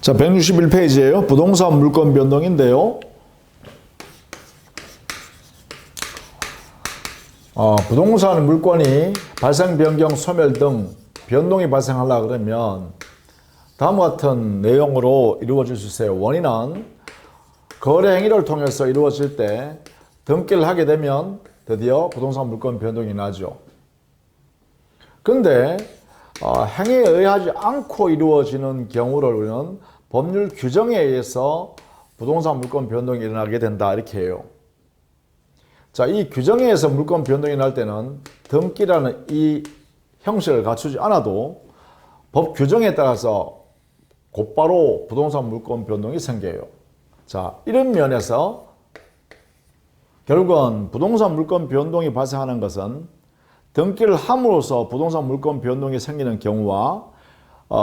자, 161페이지예요. 부동산 물권 변동인데요. 부동산 물권이 발생, 변경, 소멸 등 변동이 발생하려 그러면 다음과 같은 내용으로 이루어질 수 있어요. 원인은 거래 행위를 통해서 이루어질 때 등기를 하게 되면 드디어 부동산 물권 변동이 나죠. 근데 행위에 의하지 않고 이루어지는 경우를 우리는 법률 규정에 의해서 부동산 물권 변동이 일어나게 된다, 이렇게 해요. 자, 이 규정에 의해서 물권 변동이 날 때는 등기라는 이 형식을 갖추지 않아도 법 규정에 따라서 곧바로 부동산 물권 변동이 생겨요. 자, 이런 면에서 결국은 부동산 물권 변동이 발생하는 것은 등기를 함으로써 부동산 물권 변동이 생기는 경우와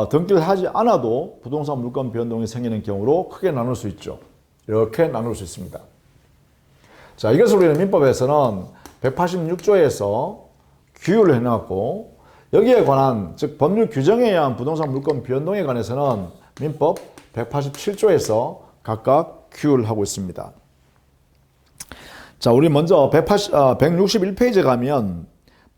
등기를 하지 않아도 부동산 물권 변동이 생기는 경우로 크게 나눌 수 있죠. 이렇게 나눌 수 있습니다. 자, 이것을 우리는 민법에서는 186조에서 규율을 해놨고, 여기에 관한, 즉 법률 규정에 의한 부동산 물권 변동에 관해서는 민법 187조에서 각각 규율을 하고 있습니다. 자, 우리 먼저 161페이지에 가면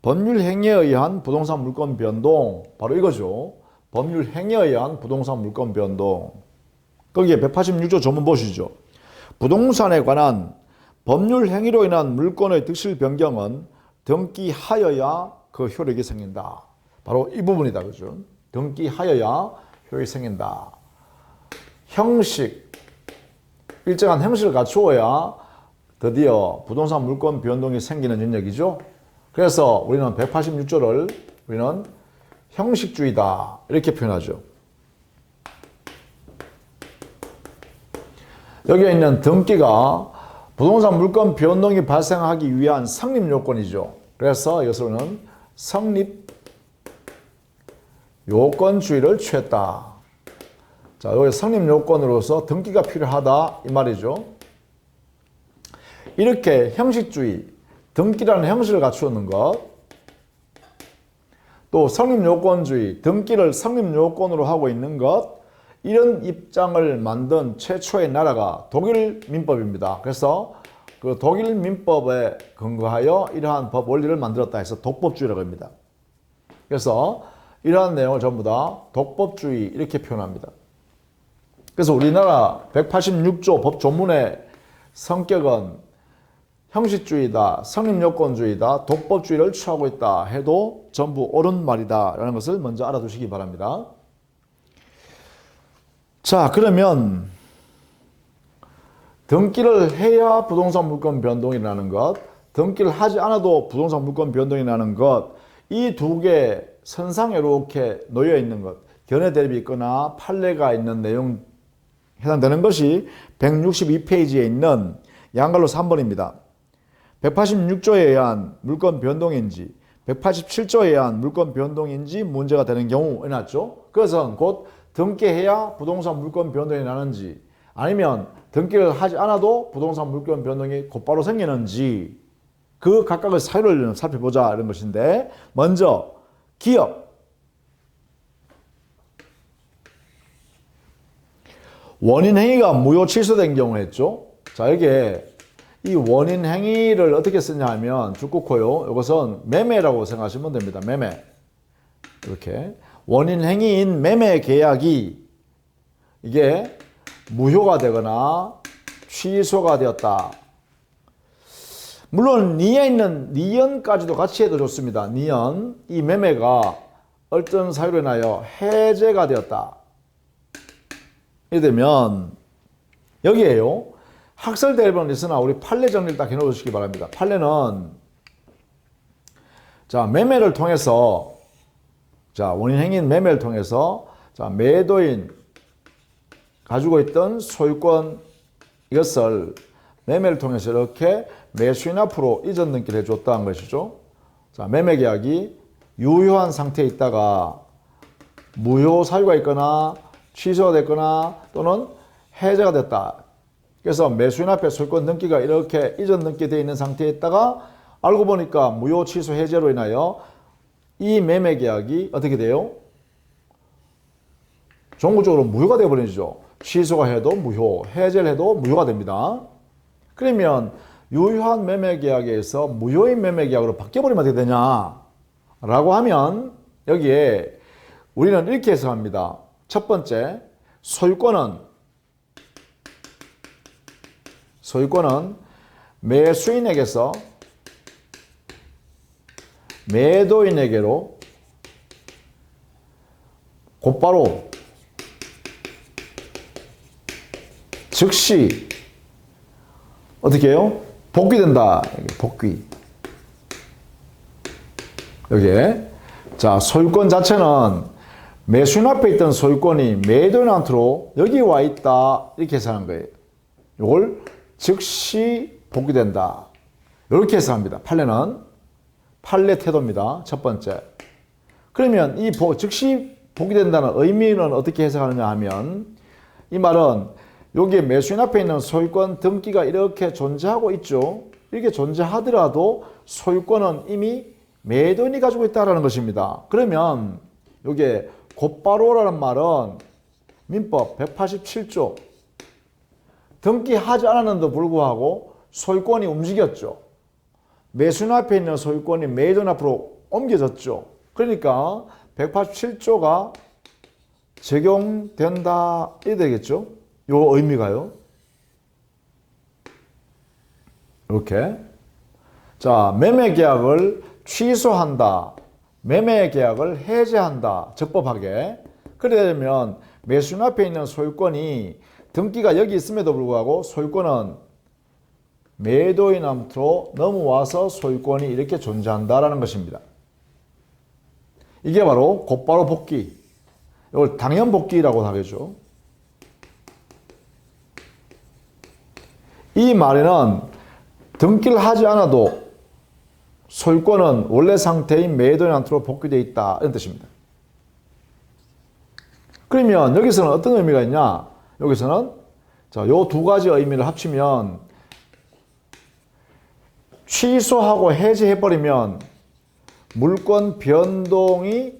법률 행위에 의한 부동산 물권 변동, 바로 이거죠. 법률 행위에 의한 부동산 물권 변동. 거기에 186조 조문 보시죠. 부동산에 관한 법률 행위로 인한 물권의 득실 변경은 등기하여야 그 효력이 생긴다. 바로 이 부분이다, 그죠? 등기하여야 효력이 생긴다. 형식, 일정한 형식을 갖추어야 드디어 부동산 물권 변동이 생기는 영역이죠. 그래서 우리는 186조를 우리는 형식주의다, 이렇게 표현하죠. 여기에 있는 등기가 부동산 물권 변동이 발생하기 위한 성립 요건이죠. 그래서 이것으로는 성립 요건주의를 취했다. 자, 여기 성립 요건으로서 등기가 필요하다, 이 말이죠. 이렇게 형식주의, 등기라는 형식을 갖추는 것, 또 성립요건주의, 등기를 성립요건으로 하고 있는 것, 이런 입장을 만든 최초의 나라가 독일 민법입니다. 그래서 그 독일 민법에 근거하여 이러한 법 원리를 만들었다 해서 독법주의라고 합니다. 그래서 이러한 내용을 전부 다 독법주의, 이렇게 표현합니다. 그래서 우리나라 186조 법 조문의 성격은 형식주의다, 성립요건주의다, 독법주의를 취하고 있다 해도 전부 옳은 말이다 라는 것을 먼저 알아두시기 바랍니다. 자, 그러면 등기를 해야 부동산 물권 변동이 나는 것, 등기를 하지 않아도 부동산 물권 변동이 나는 것, 이 두 개 선상에 이렇게 놓여 있는 것, 견해 대립이 있거나 판례가 있는 내용 해당되는 것이 162페이지에 있는 양갈로 3번입니다. 186조에 의한 물권 변동인지 187조에 의한 물권 변동인지 문제가 되는 경우 해놨죠. 그것은 곧 등기해야 부동산 물권 변동이 나는지, 아니면 등기를 하지 않아도 부동산 물권 변동이 곧바로 생기는지, 그 각각의 사유를 살펴보자, 이런 것인데, 먼저 기업, 원인 행위가 무효 취소된 경우 했죠. 자, 여기에 이 원인 행위를 어떻게 쓰냐 하면 죽고코요, 이것은 매매라고 생각하시면 됩니다. 매매. 이렇게 원인 행위인 매매 계약이 이게 무효가 되거나 취소가 되었다. 물론 니에 있는 니연까지도 같이 해도 좋습니다. 니연, 이 매매가 어떤 사유로 인하여 해제가 되었다. 이렇게 되면 여기에요, 학설 대리번은 있으나 우리 판례 정리를 딱 해놓으시기 바랍니다. 판례는 자, 매매를 통해서, 자, 원인 행위인 매매를 통해서, 자, 매도인 가지고 있던 소유권, 이것을 매매를 통해서 이렇게 매수인 앞으로 이전 등기를 해줬다는 것이죠. 자, 매매 계약이 유효한 상태에 있다가 무효 사유가 있거나 취소가 됐거나 또는 해제가 됐다. 그래서 매수인 앞에 소유권 등기가 이렇게 이전 등기되어 있는 상태에 있다가 알고 보니까 무효 취소 해제로 인하여 이 매매 계약이 어떻게 돼요? 종구적으로 무효가 되어버리죠. 취소가 해도 무효, 해제를 해도 무효가 됩니다. 그러면 유효한 매매계약에서 무효인 매매계약으로 바뀌어버리면 어떻게 되냐? 라고 하면 여기에 우리는 이렇게 해석합니다. 첫 번째, 소유권은 매수인에게서 매도인에게로 곧바로 즉시 어떻게 해요? 복귀된다. 복귀. 여기에. 자, 소유권 자체는 매수인 앞에 있던 소유권이 매도인한테로 여기 와 있다. 이렇게 해석하는 거예요. 이걸 즉시 복귀된다. 이렇게 해석합니다. 판례는 판례 태도입니다. 첫 번째. 그러면 이 즉시 복귀된다는 의미는 어떻게 해석하느냐 하면 이 말은 여기에 매수인 앞에 있는 소유권 등기가 이렇게 존재하고 있죠. 이렇게 존재하더라도 소유권은 이미 매도인이 가지고 있다는 것입니다. 그러면 여기에 곧바로라는 말은 민법 187조 등기하지 않았는데도 불구하고 소유권이 움직였죠. 매수인 앞에 있는 소유권이 매도인 앞으로 옮겨졌죠. 그러니까 187조가 적용된다 이래 되겠죠. 요 의미가요. 이렇게. 자, 매매계약을 취소한다. 매매계약을 해제한다. 적법하게. 그러려면 매수인 앞에 있는 소유권이 등기가 여기 있음에도 불구하고 소유권은 매도인 앞으로 넘어와서 소유권이 이렇게 존재한다라는 것입니다. 이게 바로 곧바로 복귀. 이걸 당연 복귀라고 하겠죠. 이 말에는 등기를 하지 않아도 소유권은 원래 상태인 매도인한테로 복귀되어 있다 이런 뜻입니다. 그러면 여기서는 어떤 의미가 있냐? 여기서는 자, 요 두 가지 의미를 합치면 취소하고 해제해버리면 물권 변동이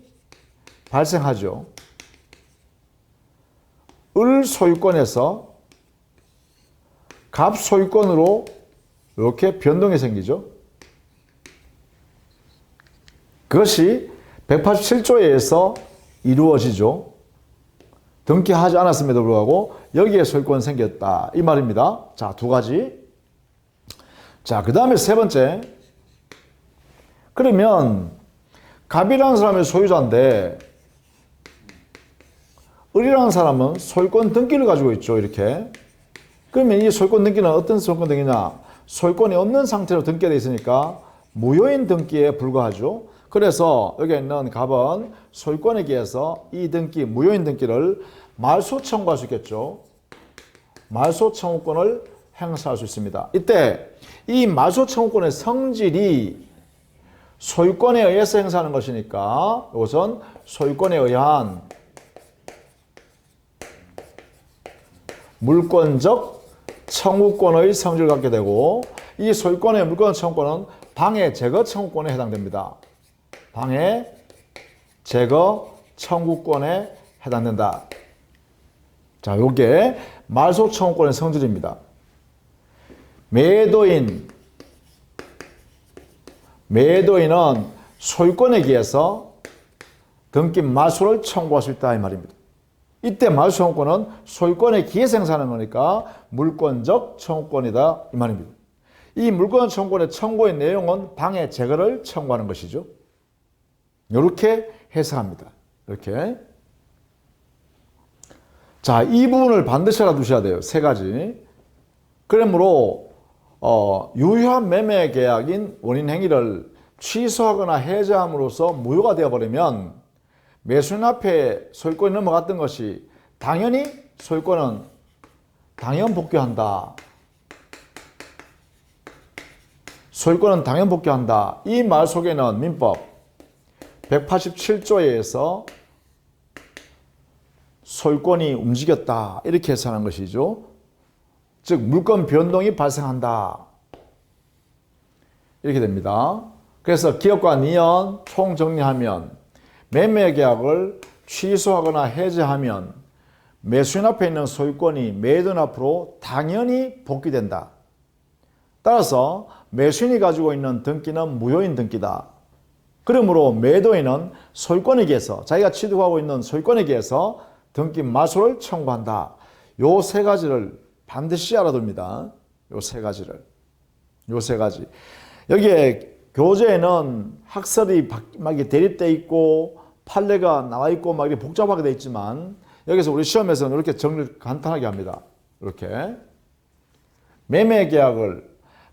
발생하죠. 을 소유권에서 갑 소유권으로 이렇게 변동이 생기죠. 그것이 187조에 의해서 이루어지죠. 등기하지 않았음에도 불구하고 여기에 소유권이 생겼다. 이 말입니다. 자, 두 가지. 자, 그 다음에 세 번째. 그러면 갑이라는 사람이 소유자인데 을이라는 사람은 소유권 등기를 가지고 있죠. 이렇게. 그러면 이 소유권 등기는 어떤 소유권 등기냐? 소유권이 없는 상태로 등기되어 있으니까 무효인 등기에 불과하죠. 그래서 여기 있는 갑은 소유권에 기해서 이 등기, 무효인 등기를 말소 청구할 수 있겠죠. 말소 청구권을 행사할 수 있습니다. 이때 이 말소 청구권의 성질이 소유권에 의해서 행사하는 것이니까 이것은 소유권에 의한 물권적 청구권의 성질을 갖게 되고 이 소유권의 물권 청구권은 방해 제거 청구권에 해당됩니다. 방해 제거 청구권에 해당된다. 자, 요게 말소 청구권의 성질입니다. 매도인은 소유권에 기해서 등기 말소를 청구할 수 있다 이 말입니다. 이때 말소 청구권은 소유권에 기해서 행사하는 거니까 물권적 청구권이다 이 말입니다. 이 물권 청구권의 청구의 내용은 방해 제거를 청구하는 것이죠. 이렇게 해석합니다. 이렇게. 자, 이 부분을 반드시 알아두셔야 돼요. 세 가지. 그러므로 유효한 매매 계약인 원인 행위를 취소하거나 해제함으로써 무효가 되어버리면 매수인 앞에 소유권이 넘어갔던 것이 당연히 소유권은 당연 복귀한다. 소유권은 당연 복귀한다. 이 말 속에는 민법 187조에 의해서 소유권이 움직였다. 이렇게 해석하는 것이죠. 즉 물권 변동이 발생한다. 이렇게 됩니다. 그래서 기업과 니은 총정리하면 매매계약을 취소하거나 해제하면 매수인 앞에 있는 소유권이 매도인 앞으로 당연히 복귀된다. 따라서 매수인이 가지고 있는 등기는 무효인 등기다. 그러므로 매도인은 소유권에게서 자기가 취득하고 있는 소유권에게서 등기 말소를 청구한다. 요 세 가지를 반드시 알아둡니다. 요 세 가지를. 요 세 가지. 여기에 교재에는 학설이 막 대립되어 있고 판례가 나와 있고 막 이렇게 복잡하게 되어 있지만 여기서 우리 시험에서는 이렇게 정리를 간단하게 합니다. 이렇게. 매매 계약을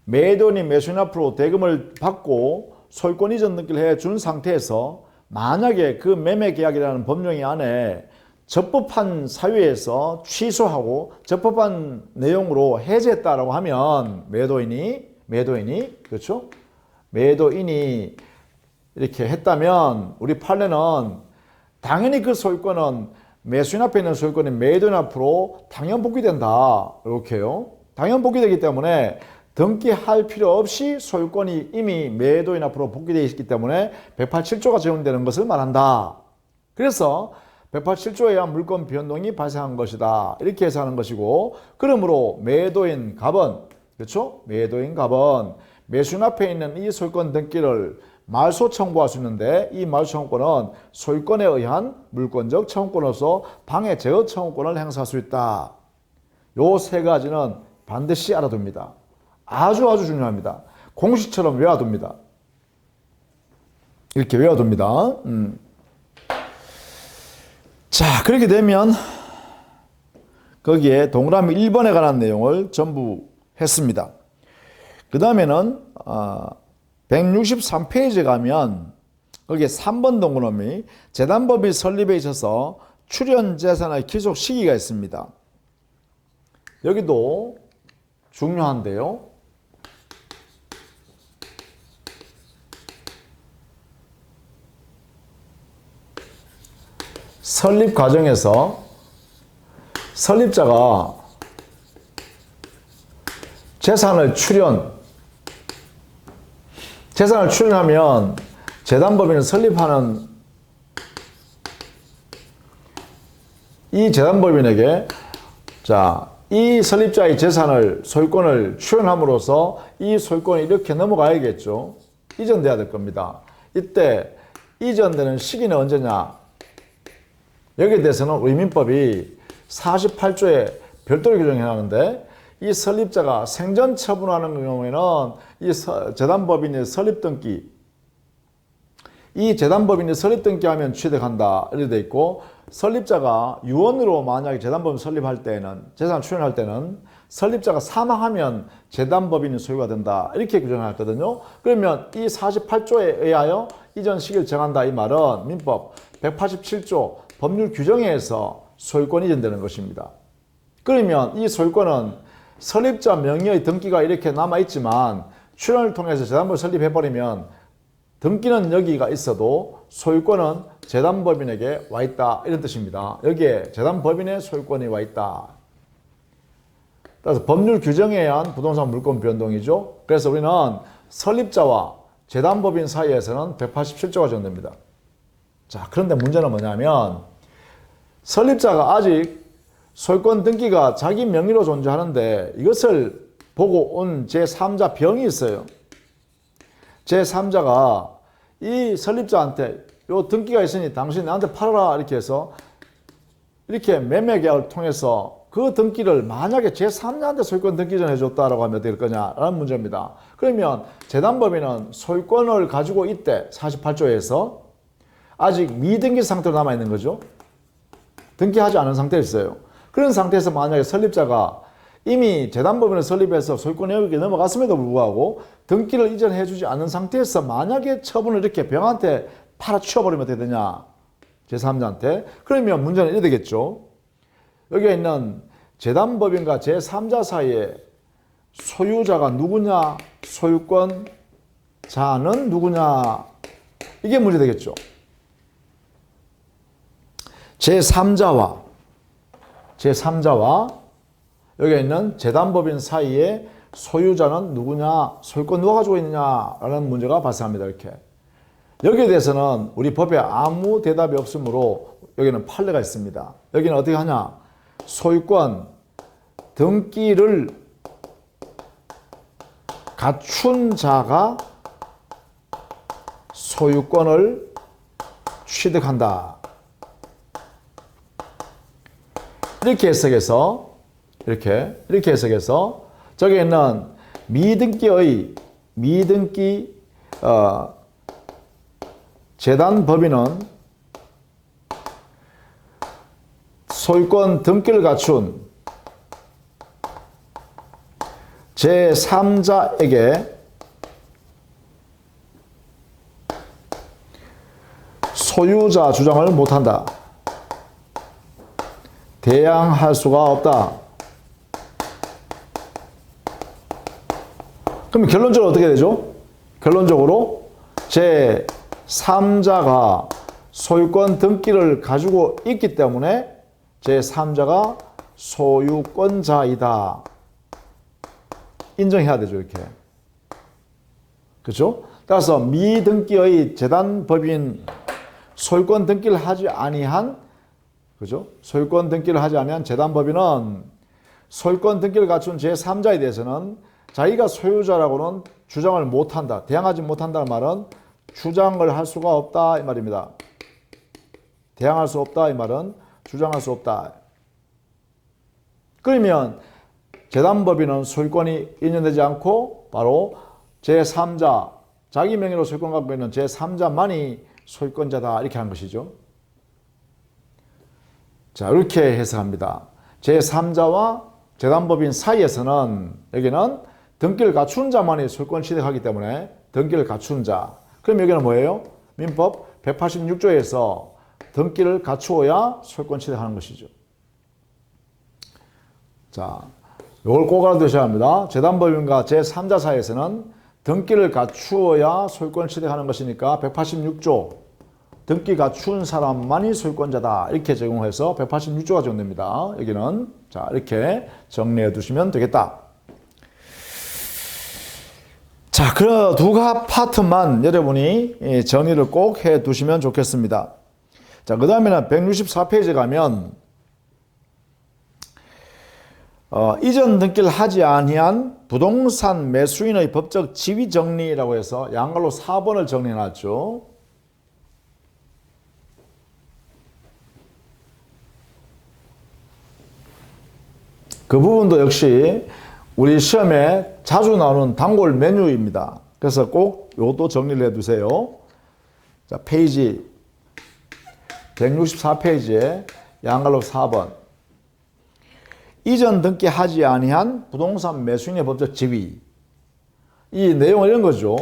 매도인이 매수인 앞으로 대금을 받고 소유권 이전 등기를 해준 상태에서 만약에 그 매매 계약이라는 법령이 안에 적법한 사유에서 취소하고 적법한 내용으로 해제했다라고 하면 매도인이 그렇죠? 매도인이 이렇게 했다면 우리 판례는 당연히 그 소유권은 매수인 앞에 있는 소유권이 매도인 앞으로 당연 복귀된다. 이렇게요. 당연 복귀되기 때문에 등기할 필요 없이 소유권이 이미 매도인 앞으로 복귀되어 있기 때문에 187조가 적용되는 것을 말한다. 그래서 187조에 의한 물권 변동이 발생한 것이다. 이렇게 해석하는 것이고, 그러므로 매도인 갑은, 그렇죠? 매도인 갑은 매수인 앞에 있는 이 소유권 등기를 말소 청구할 수 있는데, 이 말소 청구권은 소유권에 의한 물권적 청구권으로서 방해 제어 청구권을 행사할 수 있다. 요 세 가지는 반드시 알아둡니다. 아주 중요합니다. 공식처럼 외워둡니다. 이렇게 외워둡니다. 자, 그렇게 되면 거기에 동그라미 1번에 관한 내용을 전부 했습니다. 그 다음에는 163페이지에 가면 거기에 3번 동그라미 재단법이 설립에 있어서 출연재산의 기속 시기가 있습니다. 여기도 중요한데요. 설립 과정에서 설립자가 재산을 출연하면 재단법인을 설립하는 이 재단법인에게 이 설립자의 재산을 소유권을 출연함으로써 이 소유권이 이렇게 넘어가야겠죠. 이전돼야 될 겁니다. 이때 이전되는 시기는 언제냐? 여기에 대해서는 우리 민법이 48조에 별도로 규정해 놨는데, 이 설립자가 생전 처분하는 경우에는 이 재단법인의 설립등기, 이 재단법인이 설립등기하면 취득한다 이렇게 돼 있고, 설립자가 유언으로 만약에 재단법인 설립할 때는, 재산 출연할 때는 설립자가 사망하면 재단법인이 소유가 된다 이렇게 규정했거든요. 그러면 이 48조에 의하여 이전 시기를 정한다 이 말은 민법 187조 법률 규정에 의해서 소유권이 이전되는 것입니다. 그러면 이 소유권은 설립자 명의의 등기가 이렇게 남아있지만 출연을 통해서 재단법을 설립해버리면 등기는 여기가 있어도 소유권은 재단법인에게 와있다 이런 뜻입니다. 여기에 재단법인의 소유권이 와있다. 따라서 법률 규정에 의한 부동산 물권 변동이죠. 그래서 우리는 설립자와 재단법인 사이에서는 187조가 적용됩니다. 자, 그런데 문제는 뭐냐면 설립자가 아직 소유권 등기가 자기 명의로 존재하는데 이것을 보고 온 제3자 병이 있어요. 제3자가 이 설립자한테 요 등기가 있으니 당신 나한테 팔아라 이렇게 해서 이렇게 매매 계약을 통해서 그 등기를 만약에 제3자한테 소유권 등기전 해줬다라고 하면 어떻게 될 거냐라는 문제입니다. 그러면 재단법인은 소유권을 가지고 있대. 48조에서 아직 미등기 상태로 남아있는 거죠. 등기하지 않은 상태에 있어요. 그런 상태에서 만약에 설립자가 이미 재단법인을 설립해서 소유권 영역에 넘어갔음에도 불구하고 등기를 이전해 주지 않은 상태에서 만약에 처분을 이렇게 병한테 팔아치워버리면 어떻게 되냐? 제3자한테. 그러면 문제는 이래 되겠죠. 여기에 있는 재단법인과 제3자 사이에 소유자가 누구냐? 소유권자는 누구냐? 이게 문제 되겠죠. 제3자와 여기에 있는 재단법인 사이에 소유자는 누구냐, 소유권 누가 가지고 있느냐라는 문제가 발생합니다. 이렇게. 여기에 대해서는 우리 법에 아무 대답이 없으므로 여기는 판례가 있습니다. 여기는 어떻게 하냐? 소유권, 등기를 갖춘 자가 소유권을 취득한다. 이렇게 해석해서 이렇게 해석해서 저기 있는 미등기의 재단 법인은 소유권 등기를 갖춘 제3자에게 소유자 주장을 못한다. 대항할 수가 없다. 그럼 결론적으로 어떻게 되죠? 결론적으로 제3자가 소유권 등기를 가지고 있기 때문에 제3자가 소유권자이다. 인정해야 되죠, 이렇게. 그렇죠? 따라서 미등기의 재단 법인 소유권 등기를 하지 아니한, 그죠? 소유권 등기를 하지 아니한 재단 법인은 소유권 등기를 갖춘 제3자에 대해서는 자기가 소유자라고는 주장을 못한다. 대항하지 못한다는 말은 주장을 할 수가 없다 이 말입니다. 대항할 수 없다 이 말은 주장할 수 없다. 그러면 재단법인은 소유권이 인정되지 않고 바로 제3자, 자기 명의로 소유권 갖고 있는 제3자만이 소유권자다 이렇게 하는 것이죠. 자, 이렇게 해석합니다. 제3자와 재단법인 사이에서는 여기는 등기를 갖춘 자만이 소유권 취득하기 때문에 등기를 갖춘 자. 그럼 여기는 뭐예요? 민법 186조에서 등기를 갖추어야 소유권 취득하는 것이죠. 자, 이걸 꼭 알아두셔야 합니다. 재단법인과 제3자 사이에서는 등기를 갖추어야 소유권을 취득하는 것이니까 186조 등기 갖춘 사람만이 소유권자다 이렇게 적용해서 186조가 적용됩니다. 여기는 자 이렇게 정리해 두시면 되겠다. 자, 그 두 파트만 여러분이 정리를 꼭 해 두시면 좋겠습니다. 자, 그 다음에는 164페이지에 가면 이전 등기를 하지 아니한 부동산 매수인의 법적 지위 정리라고 해서 양갈로 4번을 정리해 놨죠. 그 부분도 역시 우리 시험에 자주 나오는 단골 메뉴입니다. 그래서 꼭 이것도 정리를 해 두세요. 자, 페이지 164페이지에 양갈로 4번. 이전 등기하지 아니한 부동산 매수인의 법적 지위. 이 내용은 이런 거죠.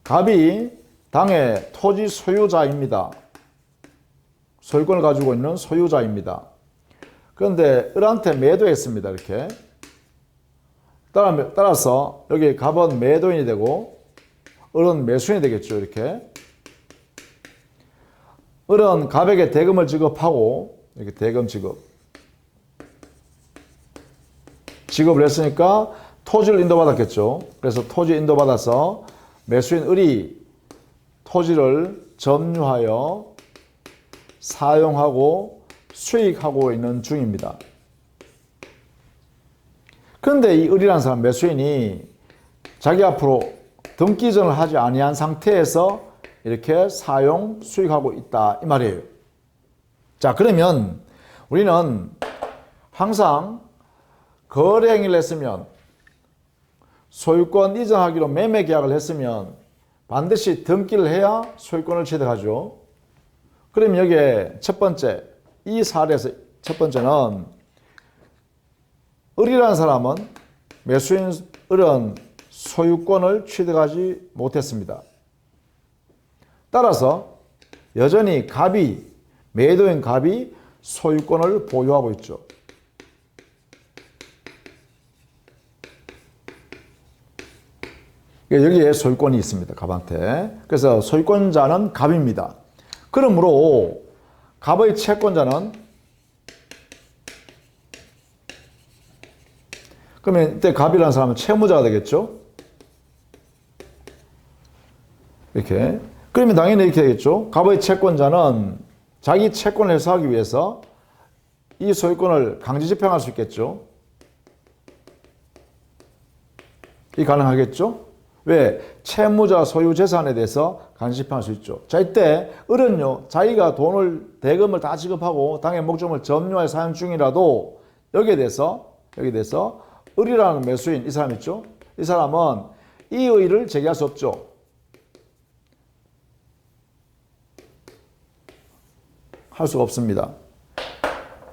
갑이 당의 토지 소유자입니다. 소유권을 가지고 있는 소유자입니다. 그런데 을한테 매도했습니다. 이렇게. 따라서 여기 갑은 매도인이 되고 을은 매수인이 되겠죠. 이렇게. 을은 갑에게 대금을 지급하고 이렇게 대금 지급을 했으니까 토지를 인도받았겠죠. 그래서 토지 인도받아서 매수인 을이 토지를 점유하여 사용하고 수익하고 있는 중입니다. 그런데 이 을이라는 사람 매수인이 자기 앞으로 등기 이전을 하지 아니한 상태에서 이렇게 사용 수익하고 있다 이 말이에요. 자, 그러면 우리는 항상 거래 행위를 했으면 소유권 이전하기로 매매 계약을 했으면 반드시 등기를 해야 소유권을 취득하죠. 그럼 여기에 첫 번째 이 사례에서 첫 번째는 을이라는 사람은 매수인 을은 소유권을 취득하지 못했습니다. 따라서 여전히 매도인 갑이 소유권을 보유하고 있죠. 여기에 소유권이 있습니다. 갑한테. 그래서 소유권자는 갑입니다. 그러므로 갑의 채권자는 그러면 이때 갑이라는 사람은 채무자가 되겠죠. 이렇게. 그러면 당연히 이렇게 되겠죠. 갑의 채권자는 자기 채권을 해소하기 위해서 이 소유권을 강제 집행할 수 있겠죠. 이 가능하겠죠? 왜? 채무자 소유 재산에 대해서 강제 집행할 수 있죠. 자, 이때 을은요, 자기가 대금을 다 지급하고 당의 목적을 점유하여 사용 중이라도 여기에 대해서 을이라는 매수인, 이 사람 있죠? 이 사람은 이 의의를 제기할 수 없죠. 할 수가 없습니다.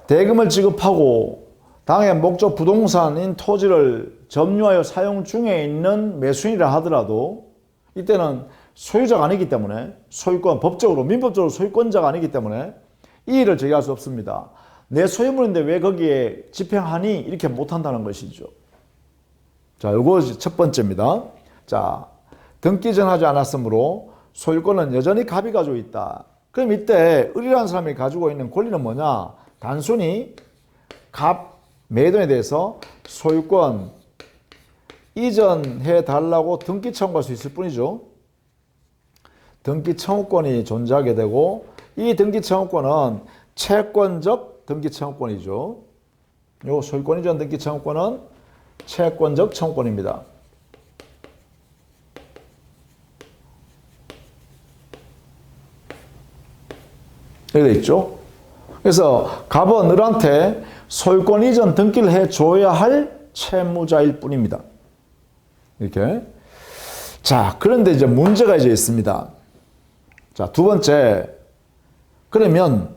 대금을 지급하고 당의 목적 부동산인 토지를 점유하여 사용 중에 있는 매수인이라 하더라도 이때는 소유자가 아니기 때문에 소유권, 법적으로, 민법적으로 소유권자가 아니기 때문에 이의를 제기할 수 없습니다. 내 소유물인데 왜 거기에 집행하니? 이렇게 못한다는 것이죠. 자, 이거 첫 번째입니다. 자, 등기 전하지 않았으므로 소유권은 여전히 갑이 가지고 있다. 그럼 이때 을이라는 사람이 가지고 있는 권리는 뭐냐? 단순히 갑 매도에 대해서 소유권 이전해 달라고 등기 청구할 수 있을 뿐이죠. 등기 청구권이 존재하게 되고 이 등기 청구권은 채권적 등기 청구권이죠. 요 소유권 이전 등기 청구권은 채권적 청구권입니다. 여기 돼 있죠. 그래서 갑은 을한테 소유권 이전 등기를 해줘야 할 채무자일 뿐입니다. 이렇게. 자, 그런데 이제 문제가 이제 있습니다. 자, 두 번째. 그러면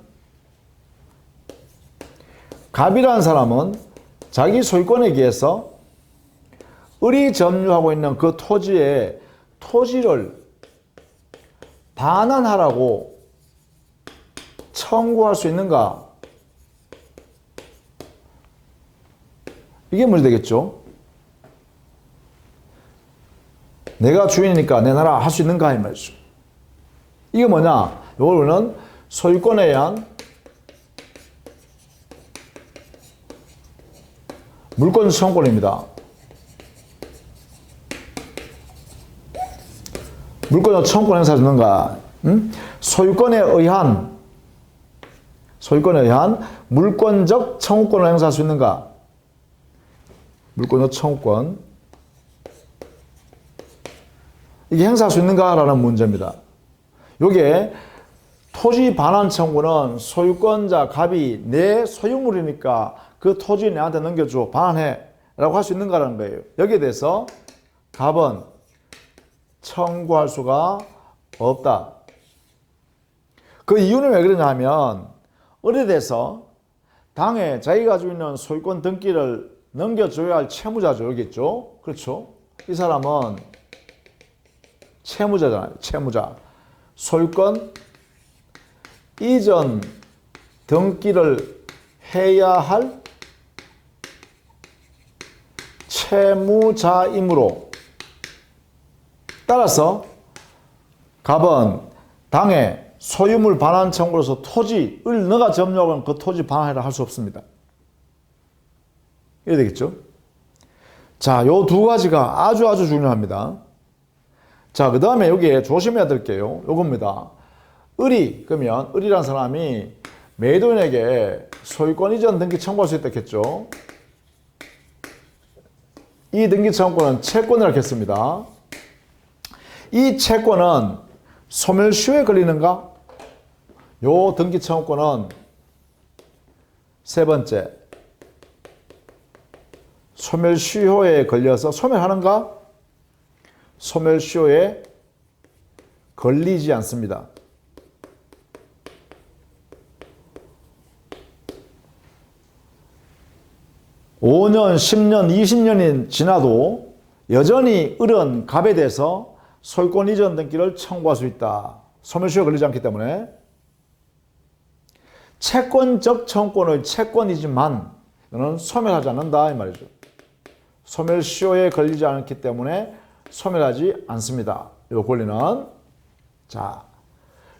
갑이라는 사람은 자기 소유권에 의해서 을이 점유하고 있는 그 토지에 토지를 반환하라고 청구할 수 있는가? 이게 문제되겠죠. 내가 주인이니까 내놔라 할 수 있는가 이 말이죠. 이게 뭐냐? 이걸 우리는 소유권에 의한 물권 청구권입니다. 물권 청구권 행사할 수 있는가? 소유권에 의한 물권적 청구권을 행사할 수 있는가? 물권적 청구권. 이게 행사할 수 있는가라는 문제입니다. 요게 토지 반환 청구는 소유권자 갑이 내 소유물이니까 그 토지 내한테 넘겨줘 반환해 라고 할 수 있는가라는 거예요. 여기에 대해서 갑은 청구할 수가 없다. 그 이유는 왜 그러냐 하면 을에 대해서 당에 자기가 가지고 있는 소유권 등기를 넘겨줘야 할 채무자죠. 여기 있죠. 그렇죠. 이 사람은 채무자잖아요. 채무자. 소유권 이전 등기를 해야 할 채무자이므로 따라서 갑은 당에 소유물 반환 청구로서 토지를 너가 점유하고 있는 그 토지 반환해라 할 수 없습니다. 이래 되겠죠? 자, 요 두 가지가 아주 중요합니다. 자, 그 다음에 여기에 조심해야 될 게요. 요겁니다. 그러면 을이라는 사람이 매도인에게 소유권 이전 등기 청구할 수 있다 했겠죠? 이 등기 청구권은 채권을 하겠습니다. 이 채권은 소멸시효에 걸리는가? 요 등기 청구권은 세 번째, 소멸시효에 걸려서 소멸하는가? 소멸시효에 걸리지 않습니다. 5년, 10년, 20년이 지나도 여전히 을은 갑에 대해서 소유권 이전 등기를 청구할 수 있다. 소멸시효에 걸리지 않기 때문에. 채권적 청구권의 채권이지만 이는 소멸하지 않는다 이 말이죠. 소멸시효에 걸리지 않기 때문에 소멸하지 않습니다. 이 권리는. 자,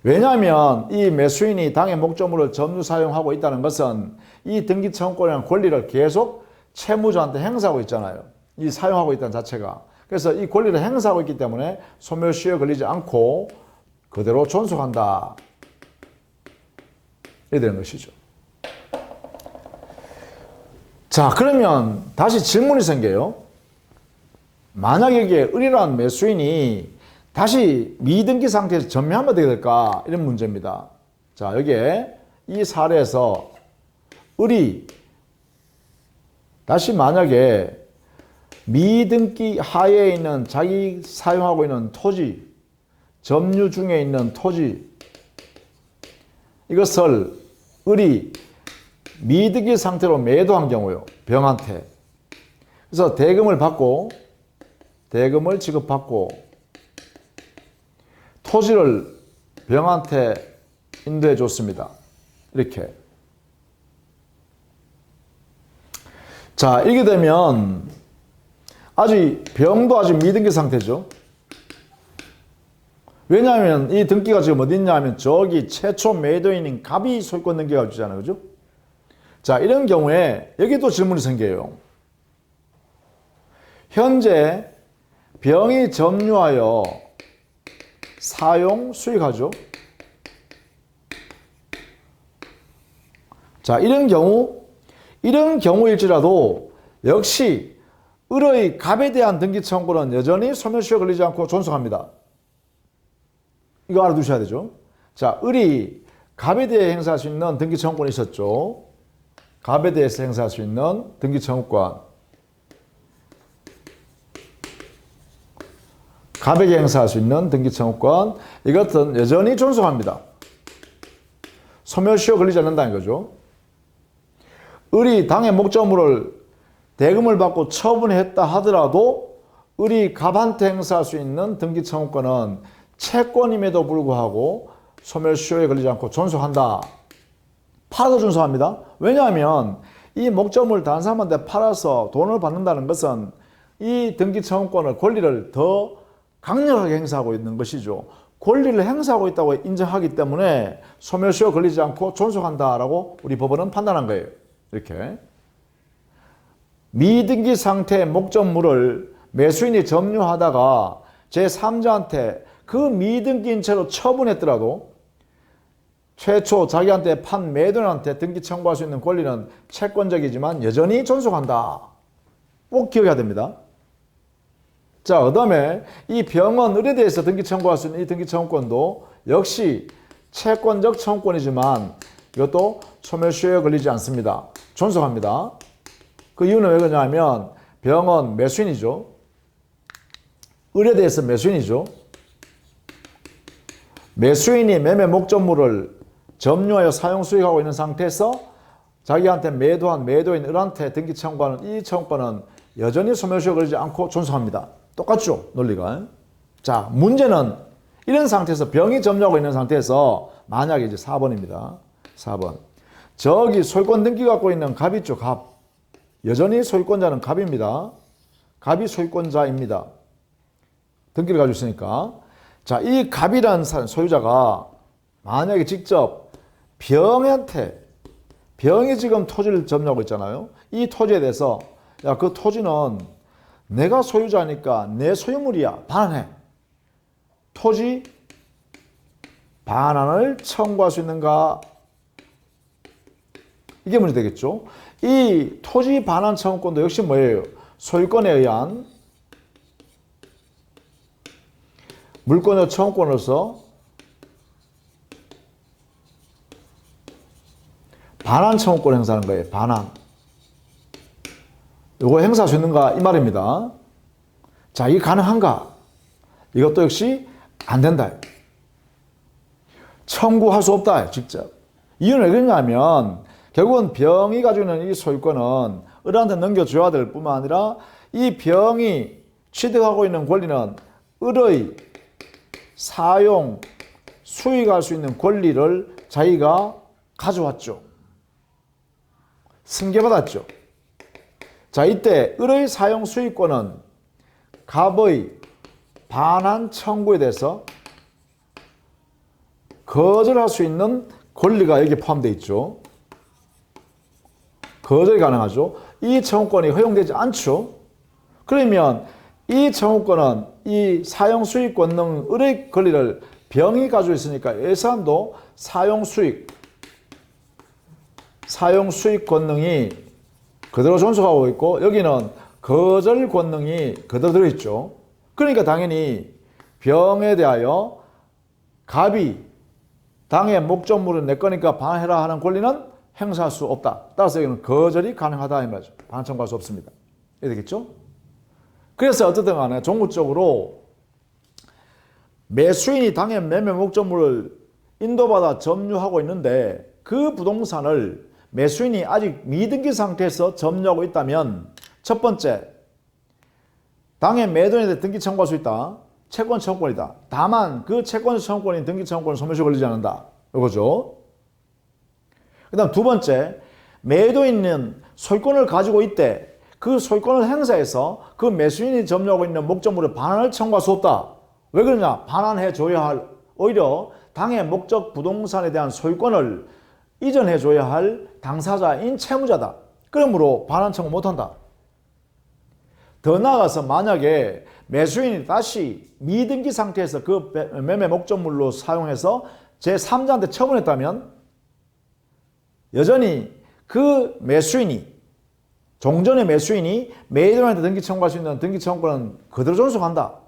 왜냐하면 이 매수인이 당의 목적물을 점유 사용하고 있다는 것은 이 등기 청구권이라는 권리를 계속 채무자한테 행사하고 있잖아요. 이 사용하고 있다는 자체가. 그래서 이 권리를 행사하고 있기 때문에 소멸시효에 걸리지 않고 그대로 존속한다. 이렇게 되는 것이죠. 자, 그러면 다시 질문이 생겨요. 만약 여기에 을이라는 매수인이 다시 미등기 상태에서 전매하면 어떻게 될까? 이런 문제입니다. 자, 여기에 이 사례에서 을이 다시 만약에 미등기 하에 있는 자기 사용하고 있는 토지, 점유 중에 있는 토지, 이것을 을이 미등기 상태로 매도한 경우요. 병한테. 그래서 대금을 지급받고 토지를 병한테 인도해 줬습니다. 이렇게. 자, 이렇게 되면 병도 아직 미등기 상태죠. 왜냐하면 이 등기가 지금 어디 있냐 하면 저기 최초 매도인인 갑이 소유권 등기가 주잖아요. 그죠? 자, 이런 경우에 여기도 질문이 생겨요. 현재 병이 점유하여 사용 수익하죠. 자, 이런 경우일지라도 역시 을의 갑에 대한 등기 청구는 여전히 소멸시효 걸리지 않고 존속합니다. 이거 알아두셔야 되죠. 자, 을이 갑에 대해 행사할 수 있는 등기 청구권이 있었죠. 갑에 대해서 행사할 수 있는 등기 청구권. 갑에게 행사할 수 있는 등기 청구권. 이것은 여전히 존속합니다. 소멸시효 걸리지 않는다는 거죠. 을이 당의 목적물을 대금을 받고 처분했다 하더라도 을이 갑한테 행사할 수 있는 등기 청구권은 채권임에도 불구하고 소멸시효에 걸리지 않고 존속한다. 팔아도 존속합니다. 왜냐하면 이 목적물 다른 사람한테 팔아서 돈을 받는다는 것은 이 등기 청구권을 권리를 더 강력하게 행사하고 있는 것이죠. 권리를 행사하고 있다고 인정하기 때문에 소멸시효 걸리지 않고 존속한다라고 우리 법원은 판단한 거예요. 이렇게. 미등기 상태의 목적물을 매수인이 점유하다가 제3자한테 그 미등기인 채로 처분했더라도 최초 자기한테 판 매도인한테 등기 청구할 수 있는 권리는 채권적이지만 여전히 존속한다. 꼭 기억해야 됩니다. 자, 그 다음에 이 병은 을에 대해서 등기 청구할 수 있는 이 등기 청구권도 역시 채권적 청구권이지만 이것도 소멸시효에 걸리지 않습니다. 존속합니다. 그 이유는 왜 그러냐면 병은 매수인이죠. 을에 대해서 매수인이죠. 매수인이 매매 목적물을 점유하여 사용 수익하고 있는 상태에서 자기한테 매도한 매도인 을한테 등기 청구하는 이 청구권은 여전히 소멸시효 걸리지 않고 존속합니다. 똑같죠? 논리가. 자, 문제는 이런 상태에서 병이 점유하고 있는 상태에서 만약에 이제 4번입니다. 4번. 저기 소유권 등기 갖고 있는 갑이 있죠. 갑. 여전히 소유권자는 갑입니다. 갑이 소유권자입니다. 등기를 가지고 있으니까. 자, 이 갑이라는 소유자가 만약에 직접 병이 지금 토지를 점유하고 있잖아요. 이 토지에 대해서 야, 그 토지는 내가 소유자니까 내 소유물이야. 반환해. 토지 반환을 청구할 수 있는가? 이게 문제 되겠죠. 이 토지 반환 청구권도 역시 뭐예요? 소유권에 의한 물권의 청구권으로서 반환 청구권 행사하는 거예요. 반환. 이거 행사할 수 있는가? 이 말입니다. 자, 이게 가능한가? 이것도 역시 안 된다. 청구할 수 없다. 직접. 이유는 왜 그러냐면 결국은 병이 가지고 있는 이 소유권은 을한테 넘겨줘야 될 뿐만 아니라 이 병이 취득하고 있는 권리는 을의 사용, 수익할 수 있는 권리를 자기가 가져왔죠. 승계받았죠. 자, 이때 을의 사용 수익권은 갑의 반환 청구에 대해서 거절할 수 있는 권리가 여기에 포함되어 있죠. 거절이 가능하죠. 이 청구권이 허용되지 않죠. 그러면 이 청구권은 이 사용 수익 권능 을의 권리를 병이 가지고 있으니까 이 사람도 사용 수익 권능이 그대로 존속하고 있고 여기는 거절 권능이 그대로 들어있죠. 그러니까 당연히 병에 대하여 갑이 당의 목적물은 내 거니까 반환해라 하는 권리는 행사할 수 없다. 따라서 여기는 거절이 가능하다 이 말이죠. 반환 청구할 수 없습니다. 이해 되겠죠? 그래서 어쨌든 간에 종구적으로 매수인이 당의 매매 목적물을 인도받아 점유하고 있는데 그 부동산을 매수인이 아직 미등기 상태에서 점유하고 있다면 첫 번째, 당의 매도인한테 등기 청구할 수 있다. 채권 청구권이다. 다만 그 채권 청구권인 등기 청구권은 소멸시효 걸리지 않는다. 이거죠. 그 다음 두 번째, 매도인은 소유권을 가지고 있대. 그 소유권을 행사해서 그 매수인이 점유하고 있는 목적물을 반환을 청구할 수 없다. 왜 그러냐? 반환해 줘야 할, 오히려 당의 목적 부동산에 대한 소유권을 이전해 줘야 할 당사자인 채무자다. 그러므로 반환 청구 못한다. 더 나아가서 만약에 매수인이 다시 미등기 상태에서 그 매매 목적물로 사용해서 제3자한테 처분했다면 여전히 그 매수인이 종전의 매수인이 매도인한테 등기 청구할 수 있는 등기 청구권은 그대로 존속한다.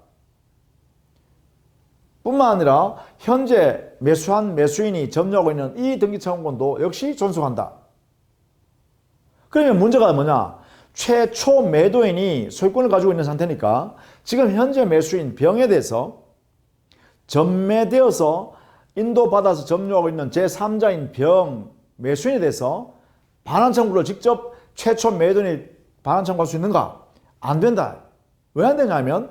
뿐만 아니라 현재 매수한 매수인이 점유하고 있는 이 등기 청구권도 역시 존속한다. 그러면 문제가 뭐냐? 최초 매도인이 소유권을 가지고 있는 상태니까 지금 현재 매수인 병에 대해서 전매되어서 인도받아서 점유하고 있는 제3자인 병 매수인에 대해서 반환 청구를 직접 최초 매도인이 반환 청구할 수 있는가? 안 된다. 왜 안 되냐면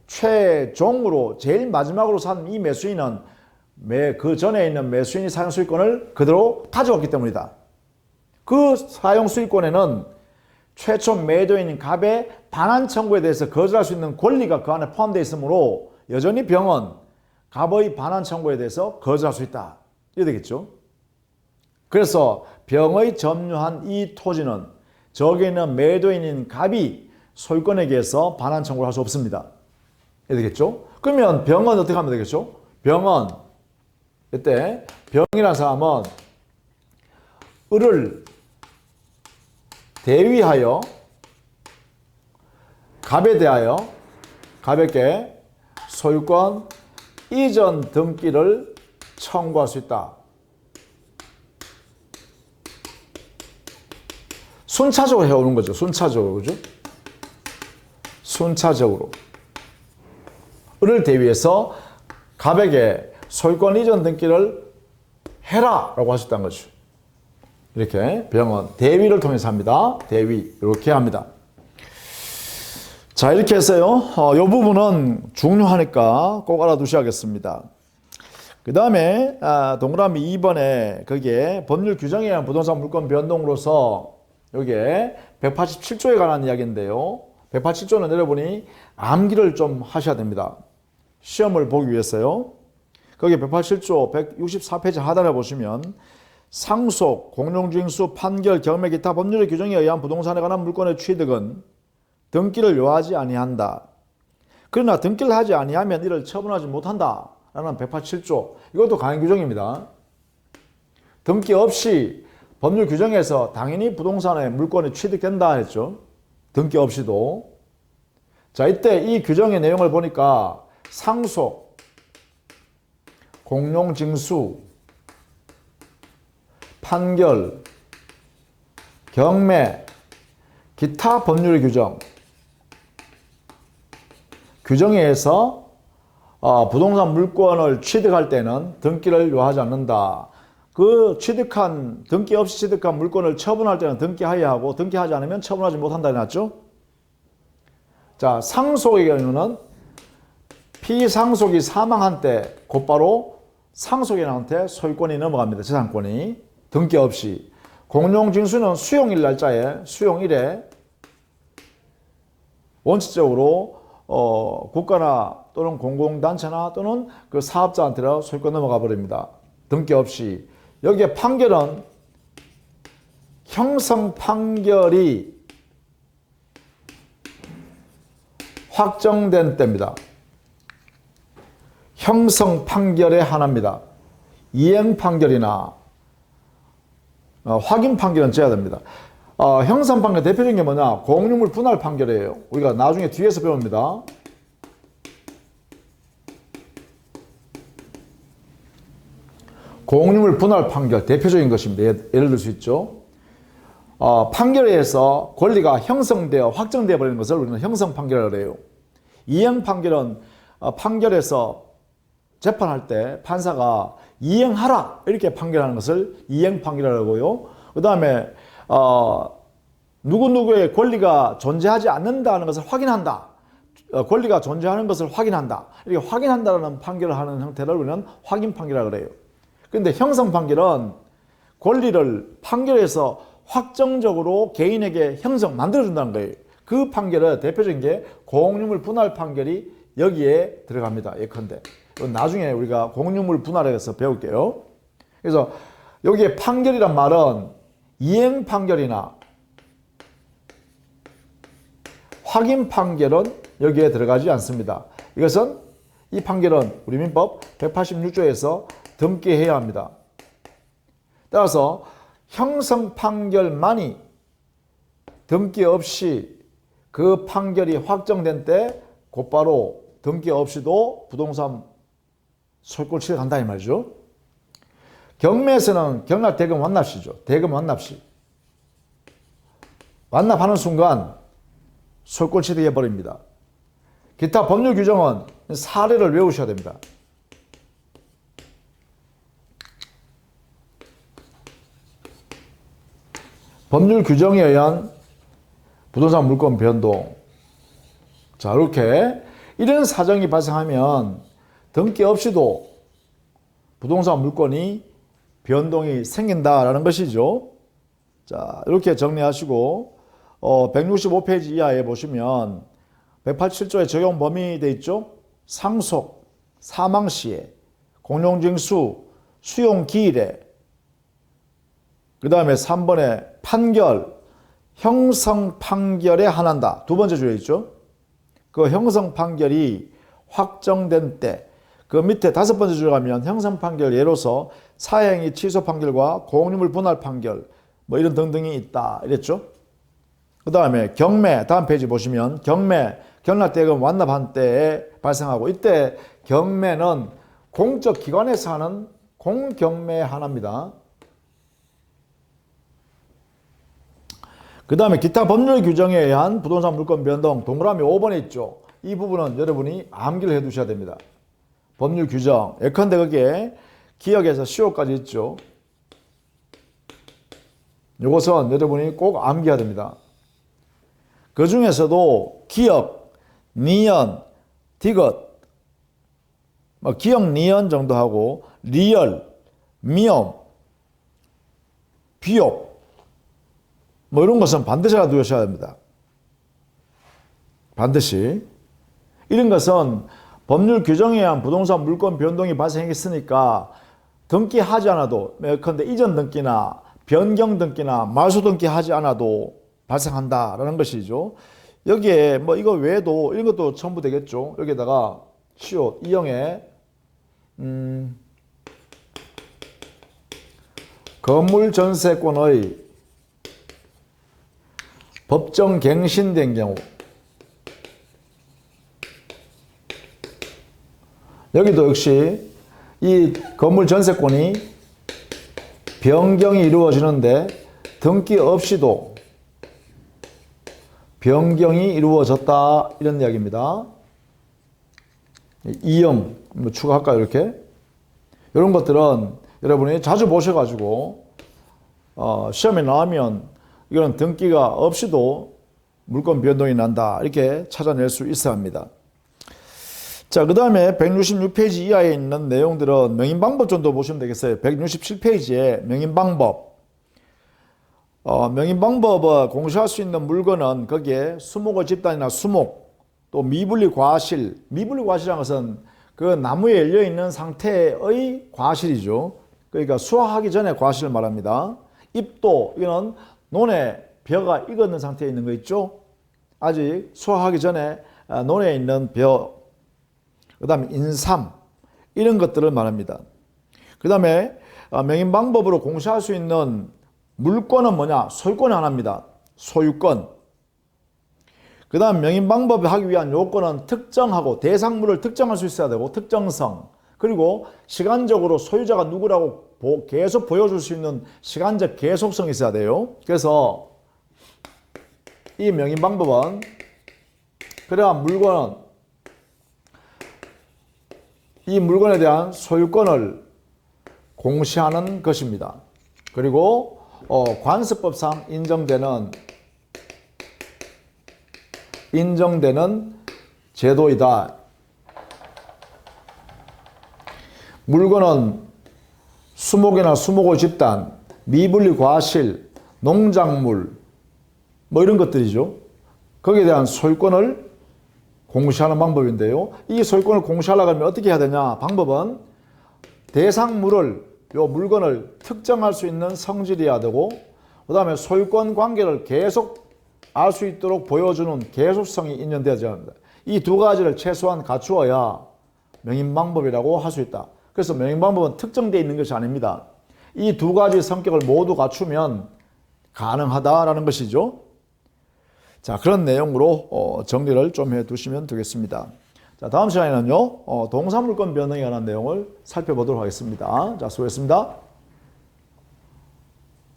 최종으로 제일 마지막으로 산 이 매수인은 그 전에 있는 매수인이 사용 수익권을 그대로 가져왔기 때문이다. 그 사용 수익권에는 최초 매도인인 갑의 반환 청구에 대해서 거절할 수 있는 권리가 그 안에 포함되어 있으므로 여전히 병은 갑의 반환 청구에 대해서 거절할 수 있다. 이해 되겠죠? 그래서 병의 점유한 이 토지는 저기에 있는 매도인인 갑이 소유권에게 해서 반환 청구를 할 수 없습니다. 이해 되겠죠? 그러면 병은 어떻게 하면 되겠죠? 병은 이때 병이라는 사람은 을을 대위하여 갑에 대하여 갑에게 소유권 이전 등기를 청구할 수 있다. 순차적으로 해오는 거죠. 순차적으로. 그죠? 순차적으로. 을을 대위해서 갑에게 소유권 이전 등기를 해라! 라고 할 수 있다는 거죠. 이렇게 병은 대위를 통해서 합니다. 대위. 이렇게 합니다. 자, 이렇게 해서요. 이 부분은 중요하니까 꼭 알아두셔야겠습니다. 그 다음에 동그라미 2번에 거기에 법률 규정에 의한 부동산 물권 변동으로서 여기에 187조에 관한 이야기인데요. 187조는 여러분이 암기를 좀 하셔야 됩니다. 시험을 보기 위해서요. 거기 187조 164페이지 하단에 보시면 상속, 공용주행수, 판결, 경매, 기타 법률의 규정에 의한 부동산에 관한 물권의 취득은 등기를 요하지 아니한다. 그러나 등기를 하지 아니하면 이를 처분하지 못한다. 라는 187조. 이것도 강행 규정입니다. 등기 없이 법률 규정에서 당연히 부동산의 물권이 취득된다 했죠. 등기 없이도. 자, 이때 이 규정의 내용을 보니까 상속, 공용징수, 판결, 경매, 기타 법률 규정, 규정에 의해서 부동산 물권을 취득할 때는 등기를 요하지 않는다. 그 취득한, 등기 없이 취득한 물권을 처분할 때는 등기하여야 하고 등기하지 않으면 처분하지 못한다 해놨죠. 자, 상속의 경우는 피상속이 사망한 때 곧바로 상속인한테 소유권이 넘어갑니다. 재산권이. 등기 없이. 공용징수는 수용일 날짜에 수용일에 원칙적으로 국가나 또는 공공단체나 또는 그 사업자한테로 소유권 넘어가 버립니다. 등기 없이. 여기에 판결은 형성 판결이 확정된 때입니다. 형성 판결에 한합니다. 이행 판결이나 확인 판결은 져야 됩니다. 형성 판결 대표적인 게 뭐냐? 공유물 분할 판결이에요. 우리가 나중에 뒤에서 배웁니다. 공유물 분할 판결 대표적인 것입니다. 예를 들 수 있죠. 판결에 의해서 권리가 형성되어 확정되어 버리는 것을 우리는 형성 판결이라고 해요. 이행 판결은 판결에서 재판할 때 판사가 이행하라 이렇게 판결하는 것을 이행 판결이라고 하고요. 그 다음에 누구누구의 권리가 존재하지 않는다는 것을 확인한다. 권리가 존재하는 것을 확인한다. 이렇게 확인한다는 판결을 하는 형태를 우리는 확인 판결이라고 그래요. 그런데 형성 판결은 권리를 판결에서 확정적으로 개인에게 만들어준다는 거예요. 그 판결의 대표적인 게 공유물 분할 판결이 여기에 들어갑니다. 예컨대. 나중에 우리가 공유물 분할에서 배울게요. 그래서 여기에 판결이란 말은 이행 판결이나 확인 판결은 여기에 들어가지 않습니다. 이것은 이 판결은 우리 민법 186조에서 등기해야 합니다. 따라서 형성 판결만이 등기 없이 그 판결이 확정된 때 곧바로 등기 없이도 부동산 소유권 취득한다 이 말이죠. 경매에서는 경락 대금 완납시죠. 대금 완납시. 완납하는 순간 소유권 취득해 버립니다. 기타 법률 규정은 사례를 외우셔야 됩니다. 법률 규정에 의한 부동산 물권 변동. 자, 이렇게 이런 사정이 발생하면 등기 없이도 부동산 물권이 변동이 생긴다라는 것이죠. 자, 이렇게 정리하시고 165페이지 이하에 보시면 187조의 적용 범위 되어 있죠. 상속, 사망시에, 공용징수, 수용기일에, 그 다음에 3번에 판결, 형성 판결에 한한다. 두 번째 주에 있죠. 그 형성 판결이 확정된 때, 그 밑에 다섯 번째 주에 가면 형성 판결 예로서 사행위 취소 판결과 공유물 분할 판결 뭐 이런 등등이 있다 이랬죠. 그 다음에 경매, 다음 페이지 보시면 경매, 경락대금 완납한 때에 발생하고, 이때 경매는 공적 기관에서 하는 공경매 하나입니다. 그 다음에 기타 법률 규정에 의한 부동산 물권 변동, 동그라미 5번에 있죠. 이 부분은 여러분이 암기를 해 두셔야 됩니다. 법률 규정, 예컨대 거기에 기역에서 시효까지 있죠. 이것은 여러분이 꼭 암기해야 됩니다. 그 중에서도 기역, 니연, 디귿, 기역, 니연 정도 하고, 리얼, 미엄, 비옵, 이런 것은 반드시 알아두셔야 됩니다. 반드시. 이런 것은 법률 규정에 의한 부동산 물권 변동이 발생했으니까 등기하지 않아도, 예컨대 이전 등기나 변경 등기나 말소 등기하지 않아도 발생한다라는 것이죠. 여기에 이거 외에도 이런 것도 첨부 되겠죠. 여기에다가 시효 2형에 건물 전세권의 법정 갱신된 경우, 여기도 역시 이 건물 전세권이 변경이 이루어지는데 등기 없이도 변경이 이루어졌다 이런 이야기입니다. 2형 추가할까요? 이렇게 이런 것들은 여러분이 자주 보셔가지고 시험에 나오면 이거는 등기가 없이도 물권 변동이 난다 이렇게 찾아낼 수 있어야 합니다. 자, 그 다음에 166페이지 이하에 있는 내용들은 명인방법 정도 보시면 되겠어요. 167페이지에 명인방법. 명인방법을 공시할 수 있는 물건은 거기에 수목의 집단이나 수목, 또 미분리 과실. 미분리 과실이라는 것은 그 나무에 열려있는 상태의 과실이죠. 그러니까 수확하기 전에 과실을 말합니다. 잎도, 이거는 논에 벼가 익었는 상태에 있는 거 있죠. 아직 수확하기 전에 논에 있는 벼. 그 다음에 인삼, 이런 것들을 말합니다. 그 다음에 명인방법으로 공시할 수 있는 물권은 뭐냐? 소유권이 하나입니다. 소유권. 그 다음 명인방법을 하기 위한 요건은 특정하고 대상물을 특정할 수 있어야 되고 특정성, 그리고 시간적으로 소유자가 누구라고 계속 보여줄 수 있는 시간적 계속성이 있어야 돼요. 그래서 이 명인방법은 그래야 물건은 이 물건에 대한 소유권을 공시하는 것입니다. 그리고 관습법상 인정되는 제도이다. 물건은 수목이나 수목의 집단, 미분리 과실, 농작물 뭐 이런 것들이죠. 거기에 대한 소유권을 공시하는 방법인데요. 이 소유권을 공시하려고 하면 어떻게 해야 되냐? 방법은 대상물을, 요 물건을 특정할 수 있는 성질이어야 되고, 그 다음에 소유권 관계를 계속 알 수 있도록 보여주는 계속성이 있는데야 합니다. 이 두 가지를 최소한 갖추어야 명인방법이라고 할 수 있다. 그래서 명인방법은 특정되어 있는 것이 아닙니다. 이 두 가지 성격을 모두 갖추면 가능하다라는 것이죠. 자, 그런 내용으로 정리를 좀 해두시면 되겠습니다. 자, 다음 시간에는요, 동사물권 변동에 관한 내용을 살펴보도록 하겠습니다. 자, 수고했습니다.